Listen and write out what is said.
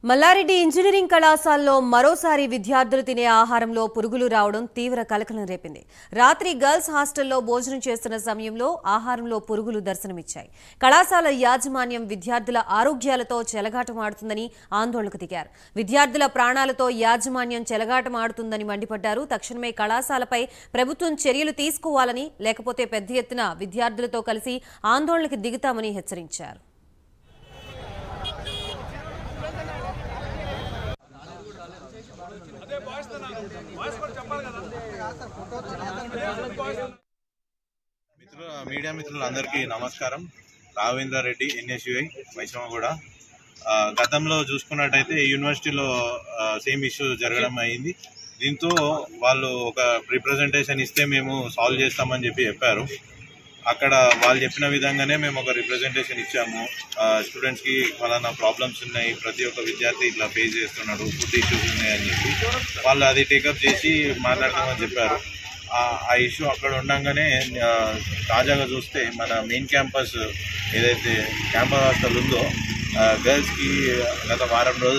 Mallareddy engineering కళాశాలలో మరోసారి విద్యార్థులు తినే ఆహారంలో పురుగులు రావడం తీవ్ర కలకలం రేపింది. రాత్రి గర్ల్స్ హాస్టల్లో భోజనం చేస్తున్న సమయంలో ఆహారంలో పురుగులు దర్శనమిచ్చాయి. కళాశాల యాజమాన్యం విద్యార్థుల ఆరోగ్యాలతో చెలగాటమాడుతుందని ఆందోళనకు దిగారు. విద్యార్థుల ప్రాణాలతో యాజమాన్యం చెలగాటమాడుతుందని మండిపడ్డారు. తక్షణమే కళాశాలపై ప్రభుత్వం చర్యలు తీసుకోవాలని, లేకపోతే పెద్ద ఎత్తున విద్యార్థులతో కలిసి ఆందోళనకు దిగుతామని హెచ్చరించారు. మీడియా మిత్రులందరికీ నమస్కారం. రాఘవేంద్ర రెడ్డి, NSUI వైష్ణవగూడ. గతంలో చూసుకున్నట్టయితే యూనివర్సిటీలో సేమ్ ఇష్యూ జరగడం అయింది. దీంతో వాళ్ళు ఒక రిప్రజెంటేషన్ ఇస్తే మేము సాల్వ్ చేస్తామని చెప్పారు. అక్కడ వాళ్ళు చెప్పిన విధంగానే మేము ఒక రిప్రజెంటేషన్ ఇచ్చాము. స్టూడెంట్స్కి ఫలానా ప్రాబ్లమ్స్ ఉన్నాయి, ప్రతి ఒక్క విద్యార్థి ఇట్లా ఫేస్ చేస్తున్నాడు, ఫుడ్ ఇష్యూస్ ఉన్నాయని చెప్పి వాళ్ళు అది టేకప్ చేసి మాట్లాడతామని చెప్పారు. ఆ ఇష్యూ అక్కడ ఉండగానే తాజాగా చూస్తే మన మెయిన్ క్యాంపస్ ఏదైతే క్యాంపస్ హాస్టల్ ఉందో గర్ల్స్కి గత వారం రోజులు